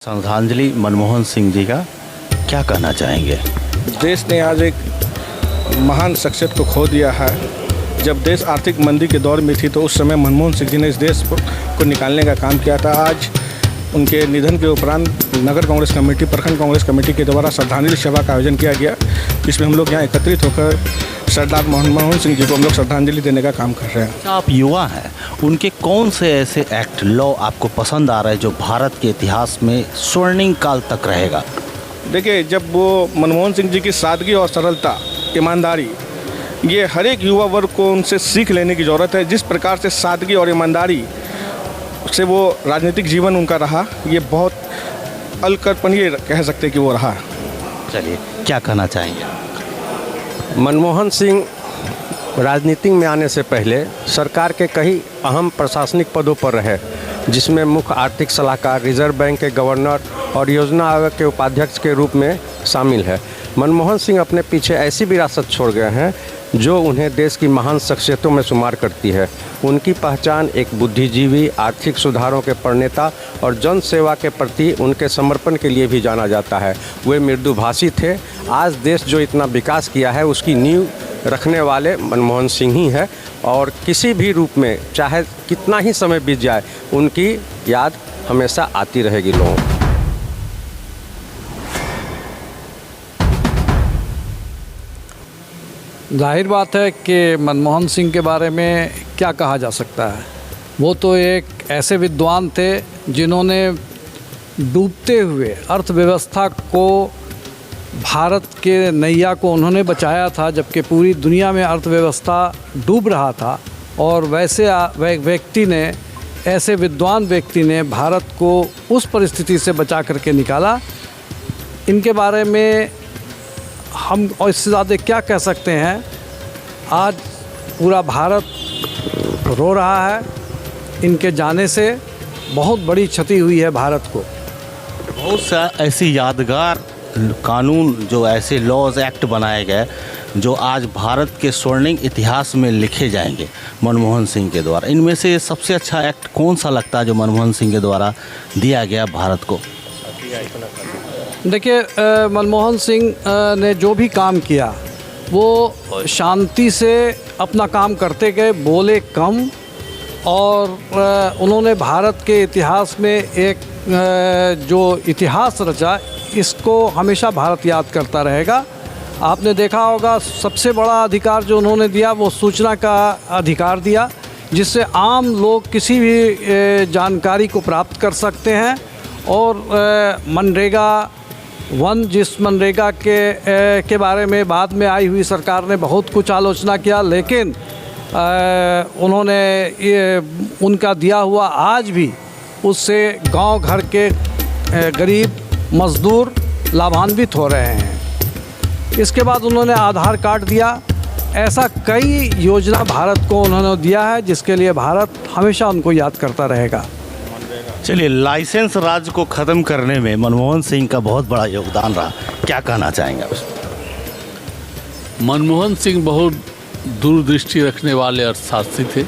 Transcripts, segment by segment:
श्रद्धांजलि मनमोहन सिंह जी का क्या कहना चाहेंगे? देश ने आज एक महान शख्सियत को खो दिया है। जब देश आर्थिक मंदी के दौर में थी तो उस समय मनमोहन सिंह जी ने इस देश को निकालने का काम किया था। आज उनके निधन के उपरांत नगर कांग्रेस कमेटी, प्रखंड कांग्रेस कमेटी के द्वारा श्रद्धांजलि सभा का आयोजन किया गया, जिसमें हम लोग यहाँ एकत्रित होकर सरदार मनमोहन सिंह जी को हम लोग श्रद्धांजलि देने का काम कर रहे हैं। आप युवा हैं, उनके कौन से ऐसे एक्ट लॉ आपको पसंद आ रहे हैं जो भारत के इतिहास में स्वर्णिम काल तक रहेगा? देखिए, जब वो मनमोहन सिंह जी की सादगी और सरलता, ईमानदारी, ये हर एक युवा वर्ग को उनसे सीख लेने की ज़रूरत है। जिस प्रकार से सादगी और ईमानदारी से वो राजनीतिक जीवन उनका रहा, ये बहुत अकल्पनीय कह सकते हैं कि वो रहा। चलिए, क्या कहना चाहेंगे? मनमोहन सिंह राजनीति में आने से पहले सरकार के कई अहम प्रशासनिक पदों पर रहे, जिसमें मुख्य आर्थिक सलाहकार, रिजर्व बैंक के गवर्नर और योजना आयोग के उपाध्यक्ष के रूप में शामिल है। मनमोहन सिंह अपने पीछे ऐसी विरासत छोड़ गए हैं जो उन्हें देश की महान शख्सियतों में शुमार करती है। उनकी पहचान एक बुद्धिजीवी, आर्थिक सुधारों के प्रणेता और जन सेवा के प्रति उनके समर्पण के लिए भी जाना जाता है। वे मृदुभाषी थे। आज देश जो इतना विकास किया है उसकी नींव रखने वाले मनमोहन सिंह ही है, और किसी भी रूप में चाहे कितना ही समय बीत जाए, उनकी याद हमेशा आती रहेगी लोगों को। जाहिर बात है कि मनमोहन सिंह के बारे में क्या कहा जा सकता है। वो तो एक ऐसे विद्वान थे जिन्होंने डूबते हुए अर्थव्यवस्था को, भारत के नैया को उन्होंने बचाया था, जबकि पूरी दुनिया में अर्थव्यवस्था डूब रहा था। और वैसे व्यक्ति ने, ऐसे विद्वान व्यक्ति ने भारत को उस परिस्थिति से बचा करके निकाला। इनके बारे में हम और इससे ज़्यादा क्या कह सकते हैं। आज पूरा भारत रो रहा है। इनके जाने से बहुत बड़ी क्षति हुई है भारत को। बहुत सा ऐसी यादगार कानून, जो ऐसे लॉज एक्ट बनाए गए जो आज भारत के स्वर्णिम इतिहास में लिखे जाएंगे मनमोहन सिंह के द्वारा, इनमें से सबसे अच्छा एक्ट कौन सा लगता है जो मनमोहन सिंह के द्वारा दिया गया भारत को? देखिए, मनमोहन सिंह ने जो भी काम किया वो शांति से अपना काम करते गए, बोले कम, और उन्होंने भारत के इतिहास में एक जो इतिहास रचा, इसको हमेशा भारत याद करता रहेगा। आपने देखा होगा, सबसे बड़ा अधिकार जो उन्होंने दिया वो सूचना का अधिकार दिया, जिससे आम लोग किसी भी जानकारी को प्राप्त कर सकते हैं। और मनरेगा वन, जिस मनरेगा के बारे में बाद में आई हुई सरकार ने बहुत कुछ आलोचना किया, लेकिन उन्होंने उनका दिया हुआ आज भी उससे गांव घर के गरीब मज़दूर लाभान्वित हो रहे हैं। इसके बाद उन्होंने आधार कार्ड दिया। ऐसा कई योजना भारत को उन्होंने दिया है जिसके लिए भारत हमेशा उनको याद करता रहेगा। चलिए, लाइसेंस राज को ख़त्म करने में मनमोहन सिंह का बहुत बड़ा योगदान रहा, क्या कहना चाहेंगे उस पर? मनमोहन सिंह बहुत दूरदृष्टि रखने वाले अर्थशास्त्री थे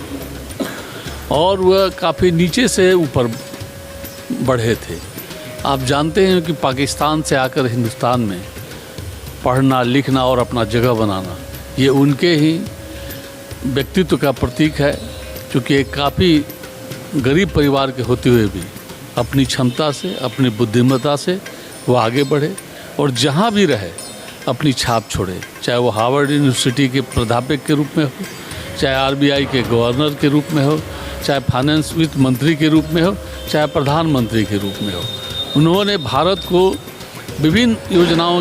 और वह काफ़ी नीचे से ऊपर बढ़े थे। आप जानते हैं कि पाकिस्तान से आकर हिंदुस्तान में पढ़ना, लिखना और अपना जगह बनाना, ये उनके ही व्यक्तित्व का प्रतीक है। क्योंकि एक काफ़ी गरीब परिवार के होते हुए भी अपनी क्षमता से, अपनी बुद्धिमत्ता से वो आगे बढ़े और जहाँ भी रहे अपनी छाप छोड़े। चाहे वो हार्वर्ड यूनिवर्सिटी के प्राध्यापक के रूप में हो, चाहे आरबीआई के गवर्नर के रूप में हो, चाहे फाइनेंस वित्त मंत्री के रूप में हो, चाहे प्रधानमंत्री के रूप में हो। उन्होंने भारत को विभिन्न योजनाओं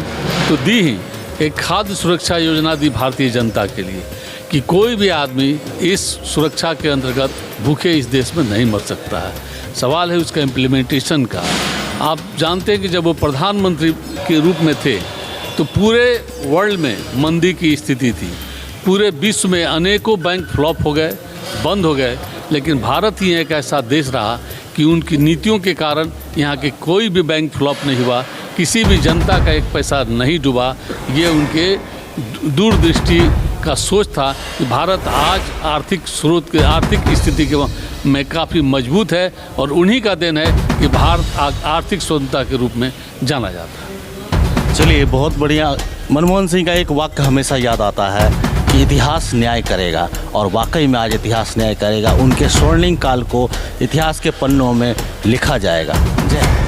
तो दी ही, एक खाद्य सुरक्षा योजना दी भारतीय जनता के लिए कि कोई भी आदमी इस सुरक्षा के अंतर्गत भूखे इस देश में नहीं मर सकता है। सवाल है उसका इम्प्लीमेंटेशन का। आप जानते हैं कि जब वो प्रधानमंत्री के रूप में थे तो पूरे वर्ल्ड में मंदी की स्थिति थी। पूरे विश्व में अनेकों बैंक फ्लॉप हो गए, बंद हो गए, लेकिन भारत ही एक ऐसा देश रहा कि उनकी नीतियों के कारण यहाँ के कोई भी बैंक फ्लॉप नहीं हुआ, किसी भी जनता का एक पैसा नहीं डूबा। ये उनके दूरदृष्टि का सोच था कि भारत आज आर्थिक स्रोत के आर्थिक स्थिति के में काफ़ी मजबूत है और उन्हीं का देन है कि भारत आर्थिक स्वतंत्रता के रूप में जाना जाता है। चलिए, बहुत बढ़िया। मनमोहन सिंह का एक वाक्य हमेशा याद आता है कि इतिहास न्याय करेगा, और वाकई में आज इतिहास न्याय करेगा। उनके स्वर्णिम काल को इतिहास के पन्नों में लिखा जाएगा। जय